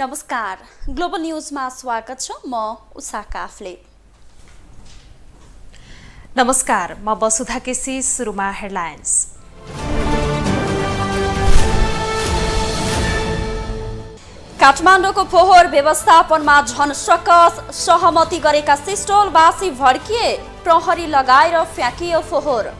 नमस्कार, ग्लोबल न्यूजमा स्वागत छ। म उषा काफले। नमस्कार, म वसुधा केसी। सुरुमा हेडलाइन्स। काठमाडौँको फोहोर व्यवस्थापनमा झन सकस, सहमति गरेका सिस्टोलवासी भड्किए, प्रहरी लगाएर फ्याँकियो फोहोर।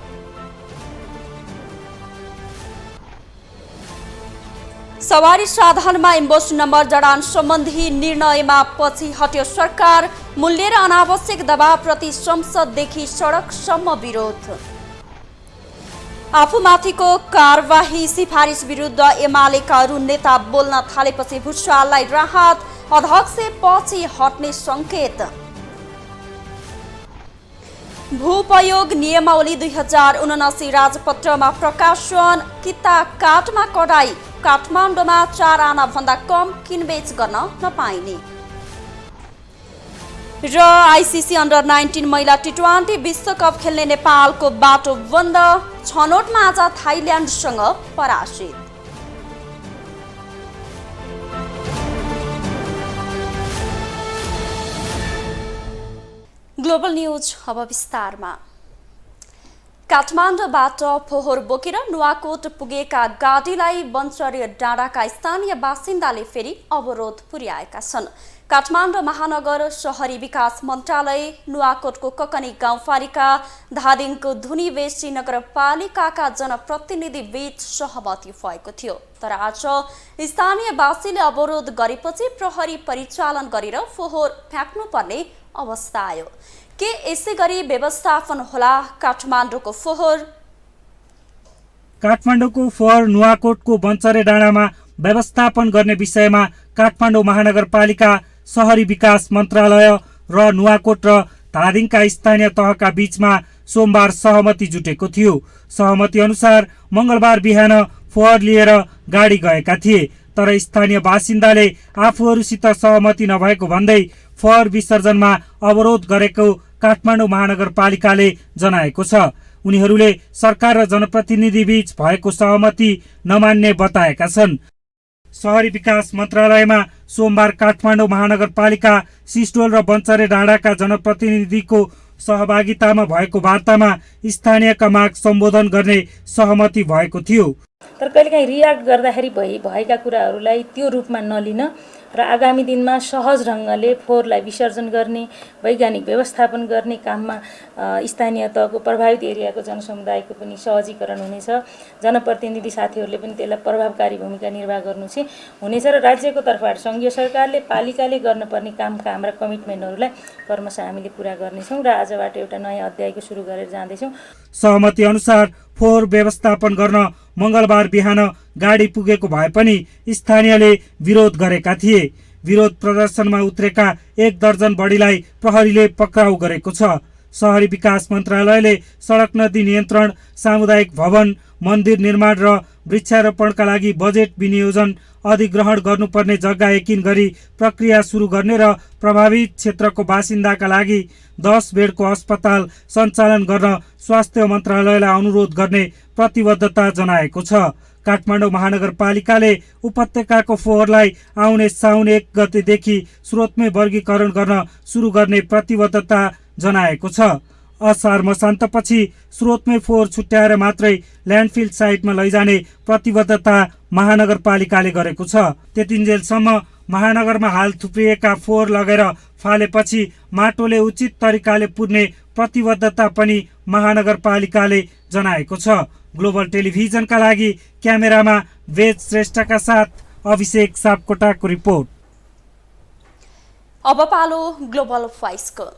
सवारी साधनमा इम्बोस नम्बर जडान सम्बन्धी निर्णयमा पछि हट्यो सरकार। मूल्य र अनावश्यक दबावप्रति संसददेखि सडकसम्म विरोध। आफूमाथिको कारबाही सिफारिस विरुद्ध एमालेका अरू नेता बोल्न थालेपछि भुषाललाई राहत, अध्यक्ष पछि हट्ने संकेत। भूपयोग नियमावली 2079 राजपत्रमा प्रकाशन, किता काठमा कडाई, काठमाडौँमा 4 आना भन्दा कम किनबेच गर्न नपाइने। र आइसिसी अन्डर 19 महिला टी20 विश्वकप खेल्ने नेपालको बाटो बन्द, छनौटमा आज थाइल्याण्डसँग पराजित। ग्लोबल न्यूज अब विस्तारमा। काठमाडौँबाट फोहोर बोकेर नुवाकोट पुगेका गाडीलाई बन्चरे डाँडाका स्थानीय बासिन्दाले फेरि अवरोध पुर्याएका छन्। काठमाडौँ महानगर शहरी विकास मन्त्रालय, नुवाकोटको ककनी गाउँपालिका, धादिङको धुनीबेसी नगरपालिकाका जनप्रतिनिधि बीच सहमति भएको थियो। तर आज स्थानीयवासीले अवरोध गरेपछि प्रहरी परिचालन गरेर फोहोर फ्याँक्नुपर्ने अवस्था आयो। के यसै गरी व्यवस्थापन होला काठमाडौँको फोहोर? काठमाडौँको फोहोर नुवाकोटको बन्चरे डाँडामा व्यवस्थापन गर्ने विषयमा काठमाडौँ महानगरपालिका, शहरी विकास मन्त्रालय र नुवाकोट र धादिङका स्थानीय तहका बीचमा सोमबार सहमति जुटेको थियो। सहमति अनुसार मंगलबार बिहान फोहोर लिएर गाडी गएका थिए, तर स्थानीय बासिन्दाले आफूहरूसित सहमति नभएको भन्दै फोहोर विसर्जनमा अवरोध गरेको काठमाडौँ महानगरपालिकाले जनाएको छ। उनीहरूले सरकार र जनप्रतिनिधि बीच भएको सहमति नमान्ने बताएका छन्। शहरी विकास मन्त्रालयमा सोमबार काठमाडौँ महानगरपालिका, सिस्टोल र बन्चरे डाँडाका जनप्रतिनिधिको सहभागितामा भएको वार्तामा स्थानीयका माग सम्बोधन गर्ने सहमति भएको थियो। तर कहिलेकाहीँ रियाक्ट गर्दाखेरि भएका कुराहरूलाई त्यो रूपमा नलिन र आगामी दिनमा सहज ढङ्गले फोहोरलाई विसर्जन गर्ने, वैज्ञानिक व्यवस्थापन गर्ने काममा स्थानीय तहको प्रभावित एरियाको जनसमुदायको पनि सहजीकरण हुनेछ। जनप्रतिनिधि साथीहरूले पनि त्यसलाई प्रभावकारी भूमिका निर्वाह गर्नु चाहिँ हुनेछ र राज्यको तर्फबाट सङ्घीय सरकारले, पालिकाले गर्नुपर्ने कामका हाम्रा कमिटमेन्टहरूलाई क्रमशः हामीले पुरा गर्नेछौँ र आजबाट एउटा नयाँ अध्यायको सुरु गरेर जाँदैछौँ। सहमति अनुसार फोहोर व्यवस्थापन गर्न मंगलबार बिहान गाडी पुगेको भए पनि स्थानीयले विरोध गरेका थिए। विरोध प्रदर्शनमा उत्रेका 1 दर्जन बढीलाई प्रहरीले पक्राउ गरेको छ। शहरी विकास मन्त्रालयले सडक नदी नियन्त्रण, सामुदायिक भवन, मन्दिर निर्माण र वृक्षारोपणका लागि बजेट विनियोजन, अधिग्रहण गर्नुपर्ने जग्गा यकिन गरी प्रक्रिया सुरु गर्ने र प्रभावित क्षेत्रको बासिन्दाका लागि 10 बेडको अस्पताल सञ्चालन गर्न स्वास्थ्य मन्त्रालयलाई अनुरोध गर्ने प्रतिबद्धता जनाएको छ। काठमाडौँ महानगरपालिकाले उपत्यकाको फोहोरलाई आउने साउन 1 गतेदेखि स्रोतमै वर्गीकरण गर्न सुरु गर्ने प्रतिबद्धता जनाएको छ। असार मसान्तपछि स्रोतमै फोहोर छुट्याएर मात्रै ल्यान्डफिल साइटमा लैजाने प्रतिबद्धता महानगरपालिकाले गरेको छ। त्यतिन्जेलसम्म महानगरमा हाल थुप्रिएका फोहोर लगेर फालेपछि माटोले उचित तरिकाले पुर्ने प्रतिबद्धता पनि महानगरपालिकाले जनाएको छ। ग्लोबल टेलिभिजनका लागि क्यामेरामा वेद श्रेष्ठका साथ अभिषेक सापकोटाको रिपोर्ट। अब पालो ग्लोबल भोइसको।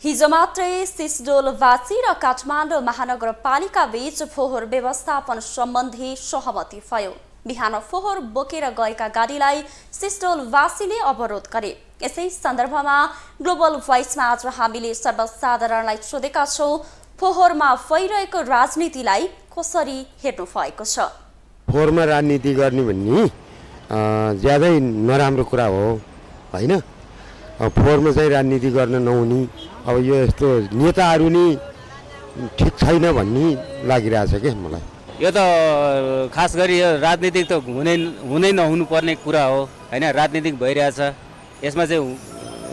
हिजो मात्रै सिस्डोलवासी र काठमाडौँ महानगरपालिका बीच फोहोर व्यवस्थापन सम्बन्धी सहमति भयो। बिहान फोहोर बोकेर गएका गाडीलाई सिस्डोलवासीले अवरोध गरे। यसै सन्दर्भमा ग्लोबल भोइसमा आज हामीले सर्वसाधारणलाई सोधेका छौँ, फोहोरमा भइरहेको राजनीतिलाई कसरी हेर्नु भएको छ? फोहोरमा राजनीति गर्ने भन्ने ज्यादै नराम्रो कुरा हो हैन। फोहोरमा चाहिँ राजनीति गर्न नहुने। अब यो यस्तो नेताहरू नि ठिक छैन भन्ने लागिरहेछ क्या मलाई। यो त खास गरी यो राजनीतिक त हुनै नहुनुपर्ने कुरा हो होइन। राजनीतिक भइरहेछ, यसमा चाहिँ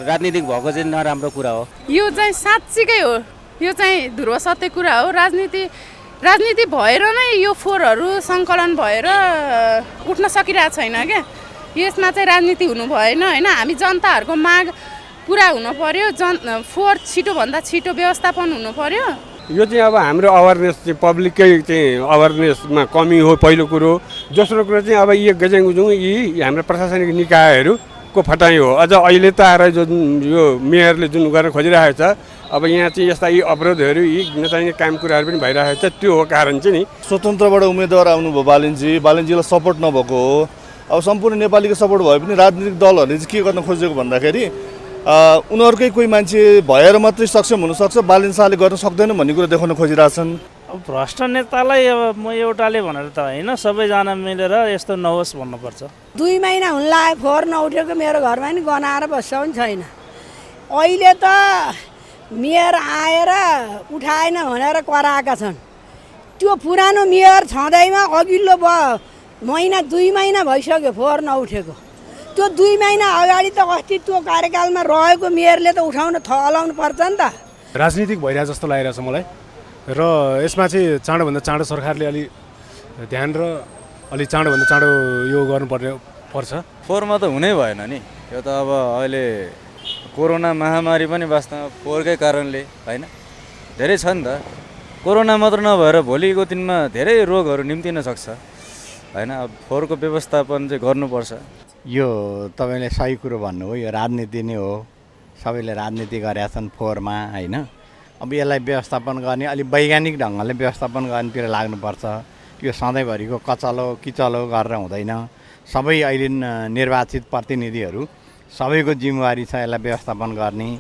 राजनीतिक भएको चाहिँ नराम्रो कुरा हो। यो चाहिँ साँच्चीकै हो, यो चाहिँ ध्रुव सत्य कुरा हो। राजनीति भएर नै यो फोहोरहरू सङ्कलन भएर उठ्न सकिरहेको छैन क्या। यसमा चाहिँ राजनीति हुनु भएन होइन। हामी जनताहरूको माग पुरा हुनु पर्यो, फोहोर छिटोभन्दा छिटो व्यवस्थापन हुनु पर्यो। यो चाहिँ अब हाम्रो अवेरनेस चाहिँ पब्लिककै चाहिँ अवेरनेसमा कमी हो पहिलो कुरो। दोस्रो कुरो चाहिँ अब यी गजेङगुजुङ यी हाम्रो प्रशासनिक निकायहरूको फटाइ हो। अझ अहिले त आएर जुन यो मेयरले जुन गर्न खोजिरहेको छ, अब यहाँ चाहिँ यस्ता यी अवरोधहरू यी नचाहिने काम कुराहरू पनि भइरहेको छ। त्यो हो कारण चाहिँ नि स्वतन्त्रबाट उम्मेदवार आउनुभयो बालिनजीलाई सपोर्ट नभएको हो। अब सम्पूर्ण नेपालीको सपोर्ट भए पनि राजनीतिक दलहरूले चाहिँ के गर्न खोजेको भन्दाखेरि उनीहरूकै कोही मान्छे भएर मात्रै सक्षम हुनसक्छ, बालिन शाहले गर्न सक्दैन भन्ने कुरा देखाउन खोजिरहेछन्। अब भ्रष्ट नेतालाई अब म एउटाले भनेर त होइन, सबैजना मिलेर यस्तो नहोस् भन्नुपर्छ। 2 महिना हुन लाग्यो फोहोर नउठेको मेरो घरमा नि गनाएर बस्छ पनि छैन। अहिले त मेयर आएर उठाएन भनेर कराएका छन्। त्यो पुरानो मेयर छँदैमा अघिल्लो 2 महिना भइसक्यो फोहोर नउठेको। त्यो 2 महिना अगाडि त अस्तित्व कार्यकालमा रहेको मेयरले त उठाउन थलाउनु पर्छ नि त। राजनीतिक भइरहेको जस्तो लागिरहेछ मलाई र यसमा चाहिँ चाँडोभन्दा चाँडो सरकारले अलि ध्यान र अलि चाँडोभन्दा चाँडो यो गर्नुपर्छ। फोहोरमा त हुनै भएन नि। यो त अब अहिले कोरोना महामारी पनि वास्तवमा फोहोरकै कारणले होइन। धेरै छ नि त। कोरोना मात्र नभएर भोलिको दिनमा धेरै रोगहरू निम्तिन सक्छ होइन। अब फोहोरको व्यवस्थापन चाहिँ गर्नुपर्छ। यो तपाईँले सही कुरो भन्नुभयो, यो राजनीति नै हो। सबैले राजनीति गरेका छन् फोहोरमा होइन। अब यसलाई व्यवस्थापन गर्ने अलिक वैज्ञानिक ढङ्गले व्यवस्थापन गर्नेतिर लाग्नुपर्छ। यो सधैँभरिको कचलो किचलो गरेर हुँदैन। सबै अहिले निर्वाचित प्रतिनिधिहरू सबैको जिम्मेवारी छ यसलाई व्यवस्थापन गर्ने।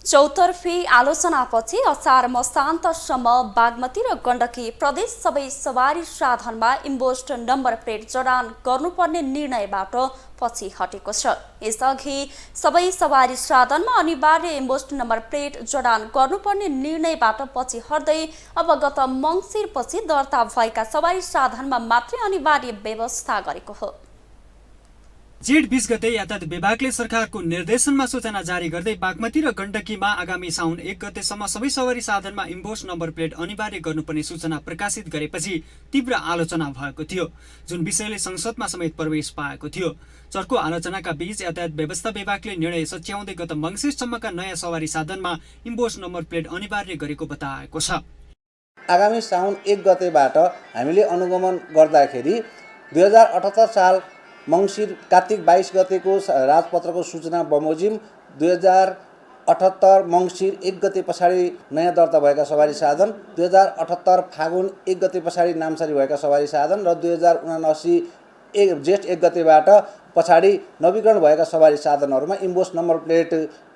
चौतर्फी आलोचनापछि असार मसान्तसम्म बागमती र गण्डकी प्रदेश सबै सवारी साधनमा इम्पोस्ट नम्बर प्लेट जडान गर्नुपर्ने निर्णयबाट पछि हटेको छ। यसअघि सबै सवारी साधनमा अनिवार्य इम्पोस्ट नम्बर प्लेट जडान गर्नुपर्ने निर्णयबाट पछि हट्दै अब गत मङ्सिरपछि दर्ता भएका सवारी साधनमा मात्रै अनिवार्य व्यवस्था गरेको हो। जेठ 20 गते यातायात विभागले सरकारको निर्देशनमा सूचना जारी गर्दै बागमती र गण्डकीमा आगामी साउन 1 गतेसम्म सबै सवारी साधनमा इम्पोस्ट नम्बर प्लेट अनिवार्य गर्नुपर्ने सूचना प्रकाशित गरेपछि तीव्र आलोचना भएको थियो, जुन विषयले संसदमा समेत प्रवेश पाएको थियो। चर्को आलोचनाका बीच यातायात व्यवस्था विभागले निर्णय सच्याउँदै गत मङ्सिरसम्मका नयाँ सवारी साधनमा इम्पोस्ट नम्बर प्लेट अनिवार्य गरेको बताएको छ। आगामी साउन 1 गतेबाट हामीले अनुगमन गर्दाखेरि 2078 साल मङ्सिर कार्तिक 22 गतेको राजपत्रको सूचना बमोजिम 2078 मङ्सिर 1 गते पछाडि नयाँ दर्ता भएका सवारी साधन, 2078 फागुन 1 गते पछाडि नामसारी भएका सवारी साधन र 2079 जेठ 1 गतेबाट पछाडि नवीकरण भएका सवारी साधनहरूमा इम्पोस्ट नम्बर प्लेट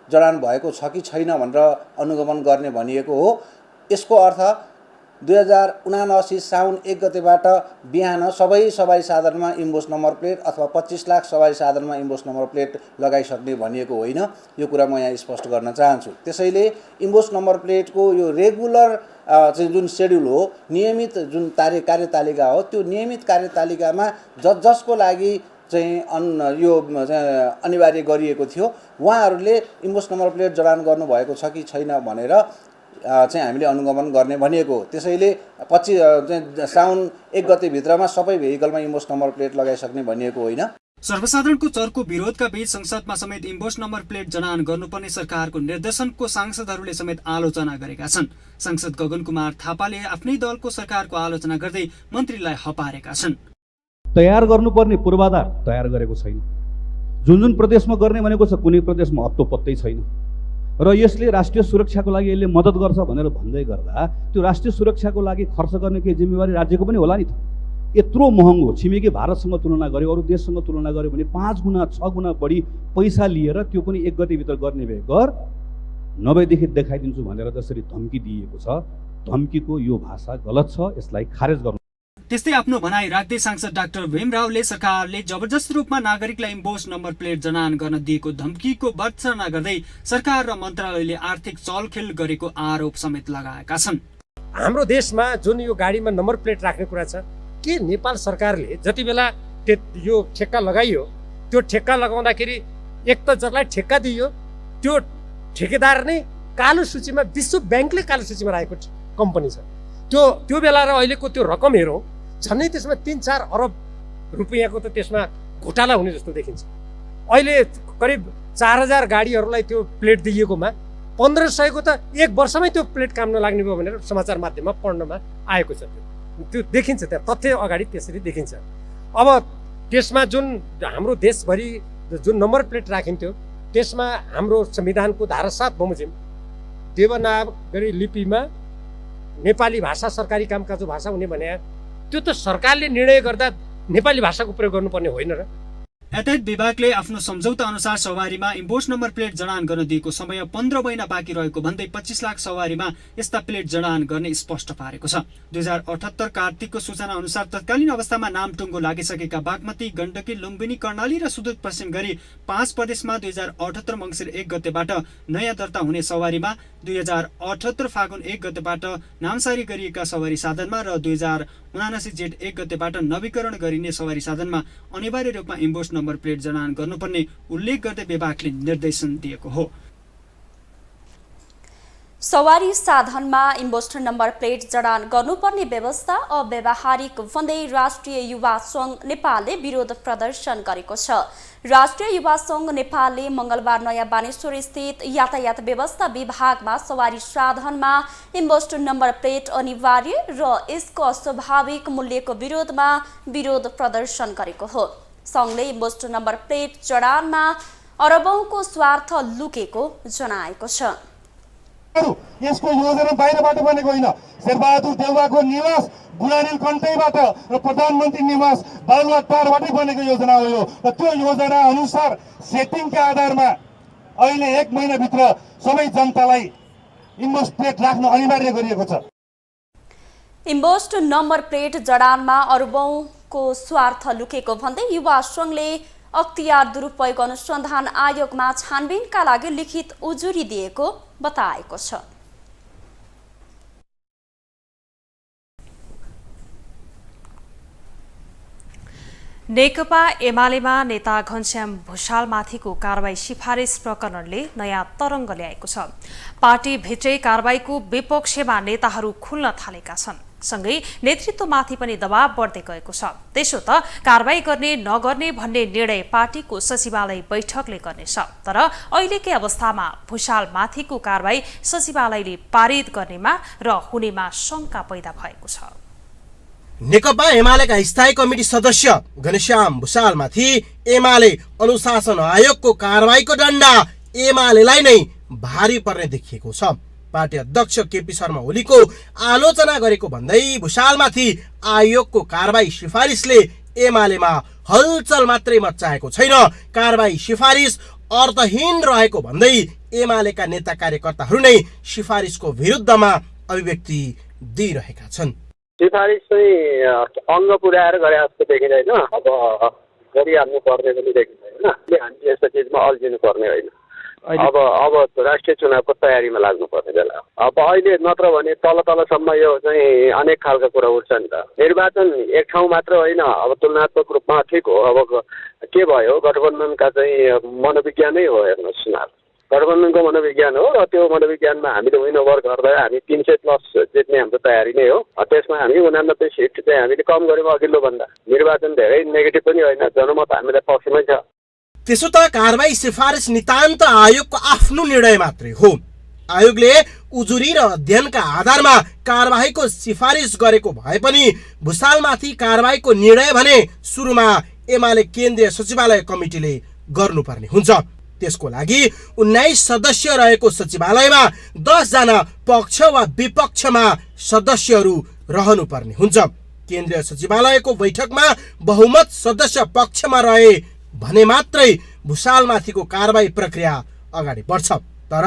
जडान भएको छ कि छैन भनेर अनुगमन गर्ने भनिएको हो। यसको अर्थ 2079 साउन 1 गतेबाट बिहान सबै सवारी साधनमा इम्पोस्ट नम्बर प्लेट अथवा 25 लाख सवारी साधनमा इम्पोस्ट नम्बर प्लेट लगाइसक्ने भनिएको होइन। यो कुरा म यहाँ स्पष्ट गर्न चाहन्छु। त्यसैले इम्पोस्ट नम्बर प्लेटको यो रेगुलर चाहिँ जुन सेड्युल हो, नियमित जुन कार्यतालिका हो, त्यो नियमित कार्यतालिकामा जसको लागि चाहिँ यो अनिवार्य गरिएको थियो उहाँहरूले इम्पोस्ट नम्बर प्लेट जडान गर्नुभएको छ कि छैन भनेर चाहिँ हामीले अनुगमन गर्ने भनिएको हो। त्यसैले साउन 1 गते भित्रमा सबै भेहिकलमा इम्पोस्ट नम्बर प्लेट लगाइसक्ने भनिएको होइन। सर्वसाधारणको चर्को विरोधका बीच संसदमा समेत इम्पोस्ट नम्बर प्लेट जडान गर्नुपर्ने सरकारको निर्देशनको सांसदहरूले समेत आलोचना गरेका छन्। सांसद गगन कुमार थापाले आफ्नै दलको सरकारको आलोचना गर्दै मन्त्रीलाई हपारेका छन्। तयार गर्नुपर्ने पूर्वाधार तयार गरेको छैन। जुन प्रदेशमा गर्ने भनेको छ कुनै प्रदेशमा हत्तो पत्तै छैन र यसले राष्ट्रिय सुरक्षाको लागि यसले मद्दत गर्छ भनेर भन्दै गर्दा त्यो राष्ट्रिय सुरक्षाको लागि खर्च गर्ने केही जिम्मेवारी राज्यको पनि होला नि त। यत्रो महँगो छिमेकी भारतसँग तुलना गर्यो, अरू देशसँग तुलना गर्यो भने 5 गुणा 6 गुणा बढी पैसा लिएर त्यो पनि 1 गतेभित्र गर्ने भए गर, नभएदेखि देखाइदिन्छु भनेर जसरी धम्की दिएको छ, धम्कीको यो भाषा गलत छ। यसलाई खारेज गर्नु। त्यस्तै आफ्नो भनाइ राख्दै सांसद डाक्टर भीमरावले सरकारले जबरजस्त रूपमा नागरिकलाई इम्पोस्ट नम्बर प्लेट जडान गर्न दिएको धम्कीको भर्त्सना गर्दै सरकार र मन्त्रालयले आर्थिक चलखेल गरेको आरोप समेत लगाएका छन्। हाम्रो देशमा जुन यो गाडीमा नम्बर प्लेट राख्ने कुरा छ, के नेपाल सरकारले जति बेला यो ठेक्का लगाइयो, त्यो ठेक्का लगाउँदाखेरि एक त जसलाई ठेक्का दियो त्यो ठेकेदार नै कालो सूचीमा, विश्व ब्याङ्कले कालो सूचीमा राखेको कम्पनी छ। त्यो बेला र अहिलेको त्यो रकम हेरौँ, झन्डै त्यसमा 3-4 अरब रुपियाँको त त्यसमा घोटाला हुने जस्तो देखिन्छ। अहिले करिब 4000 गाडीहरूलाई त्यो प्लेट दिइएकोमा 1500 को त एक वर्षमै त्यो प्लेट काम नलाग्ने भयो भनेर समाचार माध्यममा पढ्नमा आएको छ। त्यो देखिन्छ, त्यहाँ तथ्य अगाडि त्यसरी देखिन्छ। अब त्यसमा जुन हाम्रो देशभरि जुन नम्बर प्लेट राखिन्थ्यो त्यसमा हाम्रो संविधानको धारा 7 बमोजिम देवनागरी लिपिमा नेपाली भाषा सरकारी कामकाजको भाषा हुने भने त्यो त सरकारले निर्णय गर्दा नेपाली भाषाको प्रयोग गर्नुपर्ने होइन र। यातायात विभागले आफ्नो सम्झौता अनुसार सवारीमा इम्पोस्ट नम्बर प्लेट जडान गर्न दिएको समय 15 महिना बाँकी रहेको भन्दै 25 लाख सवारीमा यस्ता प्लेट जडान गर्ने स्पष्ट पारेको छ। 2078 कार्तिकको सूचना अनुसार तत्कालीन अवस्थामा नामटुङ्गो लागिसकेका बागमती, गण्डकी, लुम्बिनी, कर्णाली र सुदूरपश्चिम गरी 5 प्रदेशमा 2078 मङ्सिर 1 गतेबाट नयाँ दर्ता हुने सवारीमा, 2078 फागुन 1 गतेबाट नामसारी गरिएका सवारी साधनमा र 2079 जेठ 1 गतेबाट नवीकरण गरिने सवारी साधनमा अनिवार्य रूपमा इम्पोस्ट नम्बर प्लेट जडान गर्नुपर्ने उल्लेख गर्दै विभागले निर्देशन दिएको हो। सवारी साधनमा इम्पोस्ट नम्बर प्लेट जडान गर्नुपर्ने व्यवस्था अव्यावहारिक भन्दै राष्ट्रिय युवा सङ्घ नेपालले विरोध प्रदर्शन गरेको छ। राष्ट्रिय युवा सङ्घ नेपालले मंगलबार नयाँ बानेश्वर स्थित यातायात व्यवस्था विभागमा सवारी साधनमा इम्पोस्ट नम्बर प्लेट अनिवार्य र यसको अस्वाभाविक मूल्यको विरोधमा विरोध प्रदर्शन गरेको हो। सङ्घले इम्पोस्ट नम्बर प्लेट जडानमा अरबौंको स्वार्थ लुकेको जनाएको छ। यसको योजना बाहिरबाट बनेको होइन, शेरबहादुर देउवाको निवास गुणानील कन्टैबाट र प्रधानमन्त्री निवास बालुवाटारबाटै बनेको योजना हो यो। र त्यो योजना अनुसार सेटिङका आधारमा अहिले 1 महिनाभित्र सबै जनतालाई इम्पोस्ट प्लेट राख्न अनिवार्य गरिएको छ। इम्पोस्ट नम्बर प्लेट जडानमा अरबौंको स्वार्थ लुकेको भन्दै युवा सङ्घले अख्तियार दुरुपयोग अनुसन्धान आयोगमा छानबिनका लागि लिखित उजुरी दिएको बताएको छ। नेकपा एमालेमा नेता घनश्याम भुषालमाथिको कारबाही सिफारिस प्रकरणले नयाँ तरङ्ग ल्याएको छ। पार्टी भित्रै कारबाहीको विपक्षमा नेताहरू खुल्न थालेका छन्। सँगै नेतृत्वमाथि पनि दबाव बढ्दै गएको छ। त्यसो त कारबाही गर्ने नगर्ने भन्ने निर्णय पार्टीको सचिवालय बैठकले गर्नेछ। तर अहिलेकै अवस्थामा भुषालमाथिको कारबाही सचिवालयले पारित गर्नेमा र हुनेमा शङ्का पैदा भएको छ। नेकपा एमालेका स्थायी कमिटी सदस्य घनश्याम भुषालमाथि एमाले अनुशासन आयोगको कारबाहीको डण्डा एमालेलाई नै भारी पर्ने देखिएको छ। पार्टी अध्यक्ष केपी शर्मा ओलीको आलोचना गरेको भन्दै भुषालमाथि आयोगको कारबाही सिफारिसले एमालेमा हलचल मात्रै मचाएको छैन, कारबाही सिफारिस अर्थहीन रहेको भन्दै एमालेका नेता कार्यकर्ताहरू नै सिफारिसको विरुद्धमा अभिव्यक्ति दिइरहेका छन्। सिफारिस चाहिँ अङ्ग पुर्याएर गरे जस्तो देखिँदैन, अब गरिहाल्नु पर्ने पनि देखिँदैन। हामी यस्तो चिजमा अल्झिनु पर्ने होइन। अब राष्ट्रिय चुनावको तयारीमा लाग्नुपर्ने बेला। अब अहिले नत्र भने तलसम्म यो चाहिँ अनेक खालका कुरा उठ्छ नि त। निर्वाचन एक ठाउँ मात्र होइन, अब तुलनात्मक रूपमा ठिक हो। अब के भयो, गठबन्धनका चाहिँ मनोविज्ञानै हो हेर्नुहोस् न, गठबन्धनको मनोविज्ञान हो र त्यो मनोविज्ञानमा हामीले विन ओभर गर्दा हामी 300+ जित्ने हाम्रो तयारी नै हो। त्यसमा हामी 89 सिट चाहिँ हामीले कम गऱ्यौँ अघिल्लो भन्दा। निर्वाचन धेरै नेगेटिभ पनि होइन, जनमत हामीलाई पक्षमै छ। त्यसो त कारबाही सिफारिस नितान्त आयोगको आफ्नो निर्णय मात्रै हो। आयोगले उजुरी र अध्ययनका आधारमा कारबाहीको सिफारिस गरेको भए पनि भुषालमाथि कारबाहीको निर्णय भने सुरुमा एमाले केन्द्रीय सचिवालय कमिटीले गर्नुपर्ने हुन्छ। त्यसको लागि 19 सदस्य रहेको सचिवालयमा 10 जना पक्ष वा विपक्षमा सदस्यहरू रहनुपर्ने हुन्छ। केन्द्रीय सचिवालयको बैठकमा बहुमत सदस्य पक्षमा रहे भने मात्रै भुषालमाथिको कारबाही प्रक्रिया अगाडि बढ्छ। तर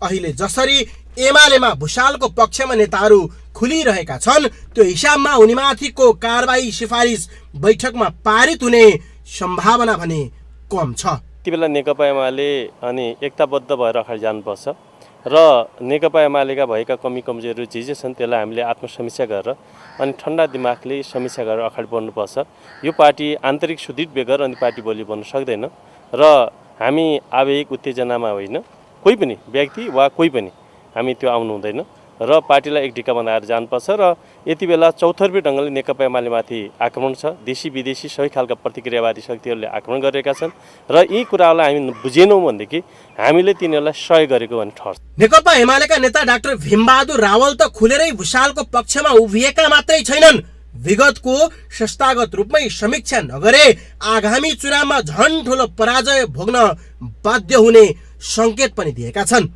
अहिले जसरी एमालेमा भुषालको पक्षमा नेताहरू खुलिरहेका छन् त्यो हिसाबमा उनीमाथिको कारबाही सिफारिस बैठकमा पारित हुने सम्भावना भने कम छ। यति बेला नेकपा एमाले अनि एकताबद्ध भएर अगाडि जानुपर्छ र नेकपा एमालेका भएका कमी कमजोरीहरू जे जे छन् त्यसलाई हामीले आत्मसमीक्षा गरेर अनि ठन्डा दिमागले समीक्षा गरेर अगाडि बढ्नुपर्छ। यो पार्टी आन्तरिक सुदृढ बेगर अनि पार्टी बलियो बन्न सक्दैन र हामी आवेगिक उत्तेजनामा होइन, कोही पनि व्यक्ति वा कोही पनि हामी त्यो आउनु हुँदैन र पार्टीलाई एक ढिक्का बनाएर जानुपर्छ र यति बेला चौतर्फी ढङ्गले नेकपा एमालेमाथि आक्रमण छ। देशी विदेशी सबै खालका प्रतिक्रियावादी शक्तिहरूले आक्रमण गरेका छन् र यी कुराहरूलाई हामी बुझेनौँ भनेदेखि हामीले तिनीहरूलाई सहयोग गरेको भन्ने ठहर्छ। नेकपा एमालेका नेता डाक्टर भीमबहादुर रावल त खुलेरै भुषालको पक्षमा उभिएका मात्रै छैनन्, विगतको संस्थागत रूपमै समीक्षा नगरे आगामी चुनावमा झन ठुलो पराजय भोग्न बाध्य हुने संकेत पनि दिएका छन्।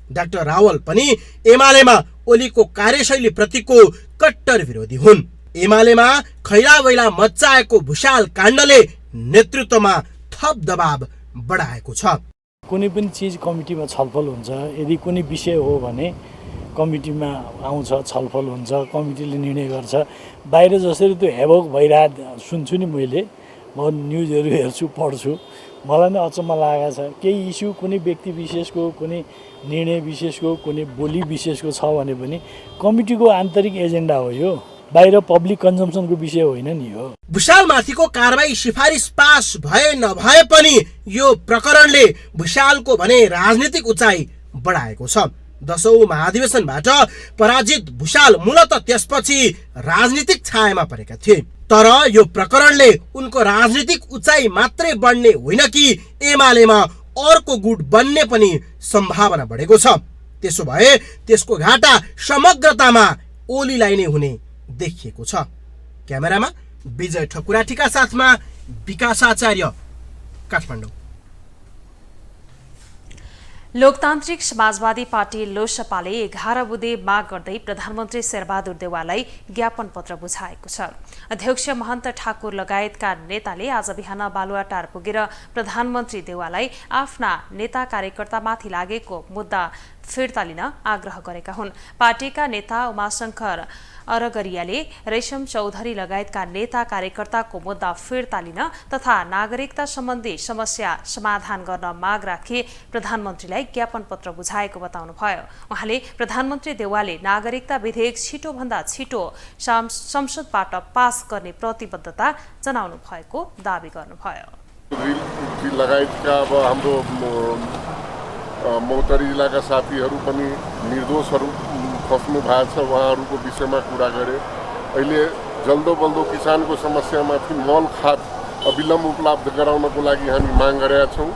डाक्टर रावल पनि एमालेमा ओलीको कार्यशैली प्रतिको कट्टर विरोधी हुन्। एमालेमा खैला बैला मच्चाएको भुषाल काण्डले नेतृत्वमा थप दबाव बढाएको छ। कुनै पनि चिज कमिटीमा छलफल हुन्छ, यदि कुनै विषय हो भने कमिटीमा आउँछ, छलफल हुन्छ, कमिटीले निर्णय गर्छ। बाहिर जसरी त्यो हेभोक भइरहेको सुन्छु नि मैले, म न्युजहरू हेर्छु, पढ्छु, मलाई नै अचम्म लागेको छ। केही इस्यु कुनै व्यक्ति विशेषको, कुनै निर्णय विशेषको, कुनै बोली विशेषको छ भने पनि कमिटीको आन्तरिक एजेन्डा हो यो, बाहिर पब्लिक कन्जम्सनको विषय होइन नि हो। भुषालमाथिको कारबाही सिफारिस पास भए नभए पनि यो प्रकरणले भुषालको भने राजनीतिक उचाइ बढाएको छ। 10औं महाधिवेशनबाट पराजित भुषाल मूलत त्यसपछि राजनीतिक छायामा परेका थिए, तर यो प्रकरणले उनको राजनीतिक उचाइ मात्रै बढ्ने होइन कि एमालेमा अर्को गुट बन्ने पनि सम्भावना बढेको छ। त्यसो भए त्यसको घाटा समग्रतामा ओलीलाई नै हुने देखिएको छ। क्यामेरामा विजय ठकुराठीका साथमा विकास आचार्य, काठमाडौँ। लोकतान्त्रिक समाजवादी पार्टी लोसपाले 11 बुँदे माग गर्दै प्रधानमन्त्री शेरबहादुर देउवालाई ज्ञापन पत्र बुझाएको छ। अध्यक्ष महन्त ठाकुर लगायतका नेताले आज बिहान बालुवाटार पुगेर प्रधानमन्त्री देउवालाई आफ्ना नेता कार्यकर्तामाथि लागेको मुद्दा फिर्ता लिन आग्रह गरेका हुन्। पार्टीका नेता उमाशंकर अरगरियाले रेशम चौधरी लगायतका नेता कार्यकर्ताको मुद्दा फिर्ता लिन तथा नागरिकता सम्बन्धी समस्या समाधान गर्न माग राखी प्रधानमन्त्रीलाई ज्ञापन पत्र बुझाएको बताउनुभयो। उहाँले प्रधानमन्त्री देउवाले नागरिकता विधेयक छिटोभन्दा छिटो संसदबाट पास गर्ने प्रतिबद्धता जनाउनु भएको दावी गर्नुभयो। लगायतका अब हाम्रो मौतरी जिल्लाका साथीहरू पनि निर्दोषहरू फस्नु भएको छ, उहाँहरूको विषयमा कुरा गरे। अहिले जल्दो बल्दो किसानको समस्यामाथि मल खाद अविलम्ब उपलब्ध गराउनको लागि हामी माग गरेका छौँ।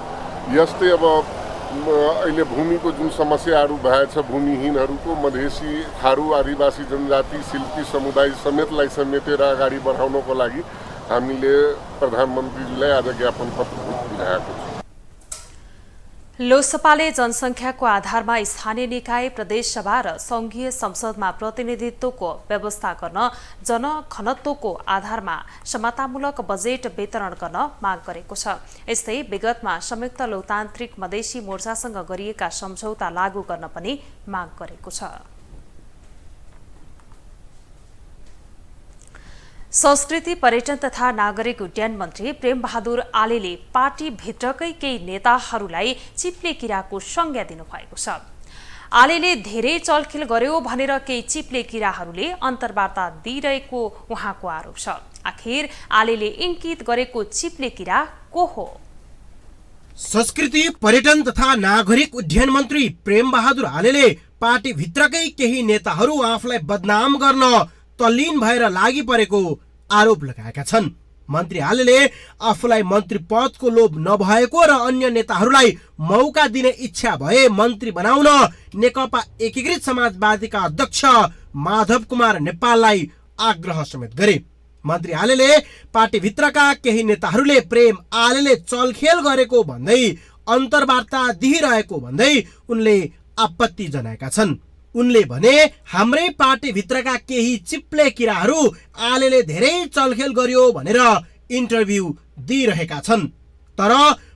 यस्तै अब अहिले भूमिको जुन समस्याहरू भएछ, भूमिहीनहरूको, मधेसी, थारू, आदिवासी जनजाति, शिल्पी समुदाय समेतलाई समेटेर अगाडि बढाउनको लागि हामीले प्रधानमन्त्रीजीलाई आज ज्ञापन पत्र बुझाएको छ। लोकसभाले जनसङ्ख्याको आधारमा स्थानीय निकाय, प्रदेशसभा र संघीय संसदमा प्रतिनिधित्वको व्यवस्था गर्न जनघनत्वको आधारमा समतामूलक बजेट वितरण गर्न माग गरेको छ। यस्तै विगतमा संयुक्त लोकतान्त्रिक मधेसी मोर्चासँग गरिएका सम्झौता लागू गर्न पनि माग गरेको छ। संस्कृति, पर्यटन तथा नागरिक उड्डयन मन्त्री प्रेमबहादुर आलेले पार्टीभित्रकै केही नेताहरूलाई चिप्ले किराको संज्ञा दिनुभएको छ। आलेले धेरै चलखेल गर्यो भनेर केही चिप्ले किराहरूले अन्तर्वार्ता दिइरहेको उहाँको आरोप छ। आखिर आलेले इङ्कित गरेको चिप्ले किरा को हो? संस्कृति, पर्यटन तथा नागरिक उड्डयन मन्त्री प्रेमबहादुर आलेले पार्टीभित्रकै केही नेताहरू आफूलाई बदनाम गर्न तल्लीन भएर लागि परेको आरोप लगाएका छन्। मन्त्री आलेले आफूलाई मन्त्री पदको लोभ नभएको र अन्य नेताहरूलाई मौका दिने इच्छा भए मन्त्री बनाउन नेकपा एकीकृत समाजवादीका अध्यक्ष माधव कुमार नेपाललाई आग्रह समेत गरे। मन्त्री आलेले पार्टीभित्रका केही नेताहरूले प्रेम आलेले चलखेल गरेको भन्दै अन्तर्वार्ता दिइरहेको भन्दै उनले आपत्ति जनाएका छन्। उनले भने हाम्रै पार्टीभित्रका केही चिप्ले किराहरू आलेले धेरै चलखेल गर्यो भनेर इन्टरभ्यू दिइरहेका छन्, तर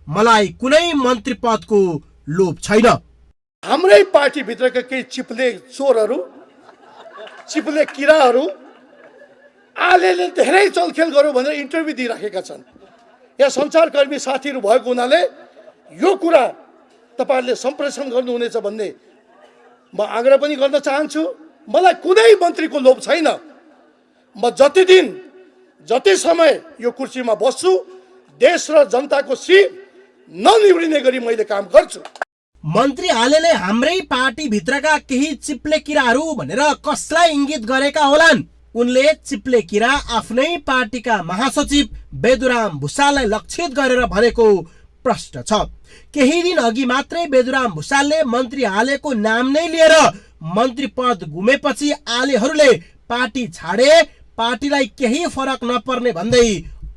मलाई कुनै मन्त्री पदको लोभ छैन। हाम्रै पार्टीभित्रका केही चिप्ले चोरहरू चिप्ले किराहरू आलेले धेरै चलखेल गर्यो भनेर इन्टरभ्यू दिइराखेका छन्। यहाँ सञ्चारकर्मी साथीहरू भएको हुनाले यो कुरा तपाईँहरूले सम्प्रेषण गर्नुहुनेछ भन्ने म आग्रह पनि गर्न चाहन्छु। मलाई कुनै मन्त्रीको लोभ छैन। म जति दिन जति समय यो कुर्सीमा बस्छु देश र जनताको सिर ननिउरिने गरी मैले काम गर्छु। मन्त्री आलेले हाम्रै पार्टी भित्रका केही चिप्ले किराहरू भनेर कसलाई इङ्गित गरेका होलान्? उनले चिप्ले किरा आफ्नै पार्टीका महासचिव बेदुराम भुसाललाई लक्षित गरेर भनेको प्रश्न छ। केही दिन अघि मात्रै बेदुराम भुसालले मन्त्री आलेको नाम नै लिएर मन्त्री पद गुमेपछि आलेहरूले पार्टी छाडे, पार्टीलाई केही फरक नपर्ने भन्दै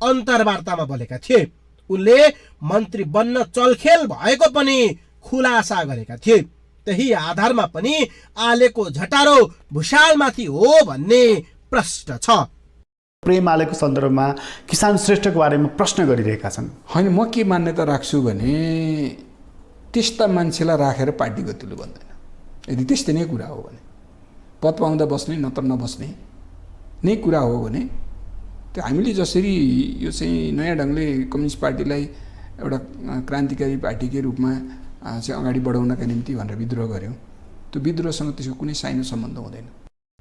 अन्तर्वार्तामा बोलेका थिए। उनले मन्त्री बन्न चलखेल भएको पनि खुलासा गरेका थिए। त्यही आधारमा पनि आलेको झटारो भुसालमाथि हो भन्ने प्रश्न छ। प्रेम आलेको सन्दर्भमा किसान श्रेष्ठको बारेमा प्रश्न गरिरहेका छन्। होइन, म के मान्यता राख्छु भने त्यस्ता मान्छेलाई राखेर पार्टी गतिलो बन्दैन। यदि त्यस्तै नै कुरा हो भने पद पाउँदा बस्ने नत्र नबस्ने नै कुरा हो भने त्यो हामीले जसरी यो चाहिँ नयाँ ढङ्गले कम्युनिस्ट पार्टीलाई एउटा क्रान्तिकारी पार्टीकै रूपमा चाहिँ अगाडि बढाउनका निम्ति भनेर विद्रोह गऱ्यौँ, त्यो विद्रोहसँग त्यसको कुनै साइनो सम्बन्ध हुँदैन।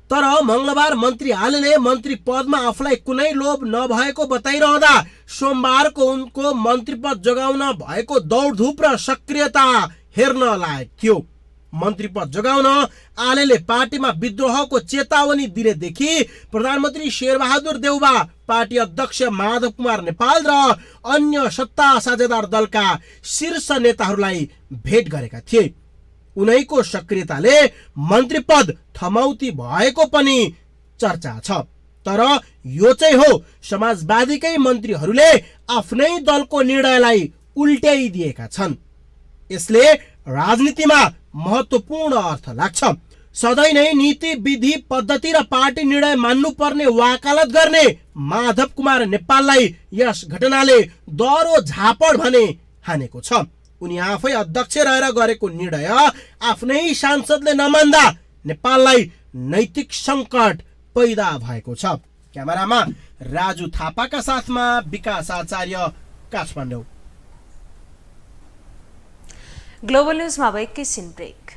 तर मङ्गलबार मन्त्री आलेले मन्त्री पदमा आफूलाई कुनै लोभ नभएको बताइरहँदा सोमबारको उनको मन्त्री पद जोगाउन भएको दौडधुप र सक्रियता हेर्न लायक थियो। मन्त्री पद जोगाउन आलेले पार्टीमा विद्रोहको चेतावनी दिनेदेखि प्रधानमन्त्री शेरबहादुर देउबा, पार्टी अध्यक्ष माधव कुमार नेपाल र अन्य सत्ता साझेदार दलका शीर्ष नेताहरूलाई भेट गरेका थिए। उनैको सक्रियताले मन्त्री पद थमौती भएको पनि चर्चा छ। तर यो चाहिँ हो समाजवादीकै मन्त्रीहरूले आफ्नै दलको निर्णयलाई उल्ट्याइदिएका छन्। यसले राजनीतिमा महत्त्वपूर्ण अर्थ लाग्छ। सधैँ नै नीति, विधि, पद्धति र पार्टी निर्णय मान्नुपर्ने वकालत गर्ने माधव कुमार नेपाललाई यस घटनाले दह्रो झापड भने हानेको छ। उनी आफै अध्यक्ष रहेर गरेको निर्णय आफ्नै सांसदले नमान्दा नेपाललाई नैतिक सङ्कट पैदा भएको छ। क्यामेरामा राजु थापाका साथमा विकास आचार्य, काठमाडौँ। ग्लोबल न्यूजमा अब एकैछिन ब्रेक।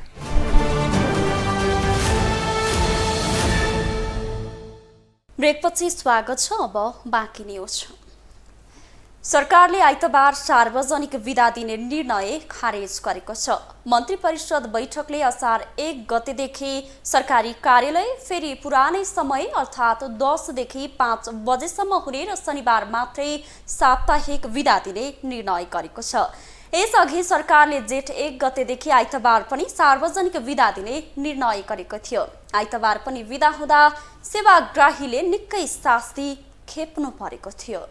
ब्रेकपछि स्वागत छ। अब बाँकी न्यूज। सरकारले आइतबार सार्वजनिक बिदा दिने निर्णय खारेज गरेको छ। मन्त्री परिषद बैठकले असार 1 गतेदेखि सरकारी कार्यालय फेरि पुरानै समय अर्थात् 10 देखि 5 बजेसम्म हुने र शनिबार मात्रै साप्ताहिक बिदा दिने निर्णय गरेको छ। यसअघि सरकारले जेठ 1 गतेदेखि आइतबार पनि सार्वजनिक बिदा दिने निर्णय गरेको थियो। आइतबार पनि बिदा हुँदा सेवाग्राहीले निकै शास्ति खेप्नु परेको थियो।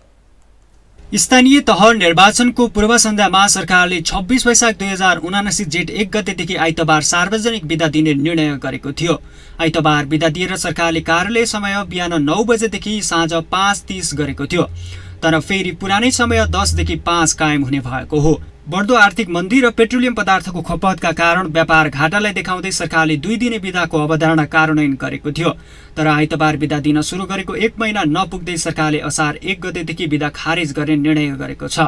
स्थानीय तह निर्वाचनको पूर्व सन्ध्यामा सरकारले 26 वैशाख 2079 जेठ 1 गतेदेखि आइतबार सार्वजनिक बिदा दिने निर्णय गरेको थियो। आइतबार बिदा दिएर सरकारले कार्यालय समय बिहान 9 बजेदेखि साँझ 5:30 गरेको थियो। तर फेरि पुरानै समय 10 देखि 5 कायम हुने भएको हो। बढ्दो आर्थिक मन्दी र पेट्रोलियम पदार्थको खपतका कारण व्यापार घाटालाई देखाउँदै सरकारले 2 दिने बिदाको अवधारणा कार्यान्वयन गरेको थियो। तर आइतबार बिदा दिन सुरु गरेको 1 महिना नपुग्दै सरकारले असार 1 गतेदेखि बिदा खारेज गर्ने निर्णय गरेको छ।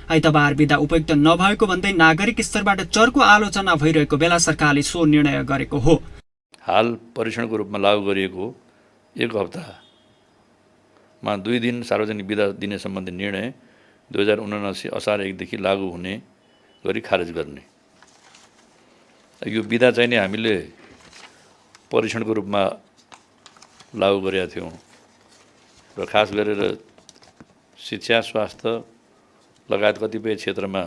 आइतबार बिदा उपयुक्त नभएको भन्दै नागरिक स्तरबाट चर्को आलोचना भइरहेको बेला सरकारले सो निर्णय गरेको हो। हाल परीक्षणको रूपमा लागू गरिएको 1 हप्तामा 2 दिन सार्वजनिक बिदा दिने सम्बन्धी निर्णय 2079 असार 1 देखि लागू हुने गरी खारेज गर्ने। यो बिदा चाहिँ नि हामीले परीक्षणको रूपमा लागू गरेका थियौँ र खास गरेर शिक्षा, स्वास्थ्य लगायत कतिपय क्षेत्रमा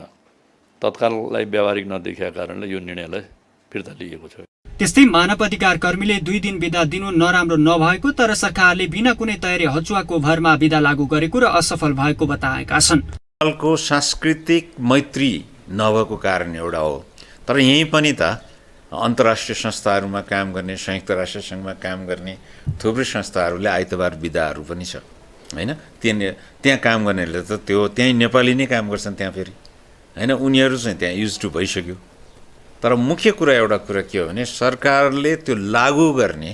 तत्काललाई व्यावहारिक नदेखिएका कारणले यो निर्णयलाई फिर्ता लिएको छ। त्यस्तै मानव अधिकार कर्मीले 2 दिन बिदा दिनु नराम्रो नभएको तर सरकारले बिना कुनै तयारी हचुवाको भरमा बिदा लागू गरेको र असफल भएको बताएका छन्। नेपालको सांस्कृतिक मैत्री नभएको कारण एउटा हो। तर यहीँ पनि त अन्तर्राष्ट्रिय संस्थाहरूमा काम गर्ने, संयुक्त राष्ट्र सङ्घमा काम गर्ने थुप्रै संस्थाहरूले आइतबार बिदाहरू पनि छ हैन। त्यहाँ काम गर्नेहरूले त त्यहीँ नेपाली नै काम गर्छन् त्यहाँ फेरि हैन। उनीहरू चाहिँ त्यहाँ युज टु भइसक्यो। तर मुख्य कुरा एउटा कुरा के हो भने सरकारले त्यो लागू गर्ने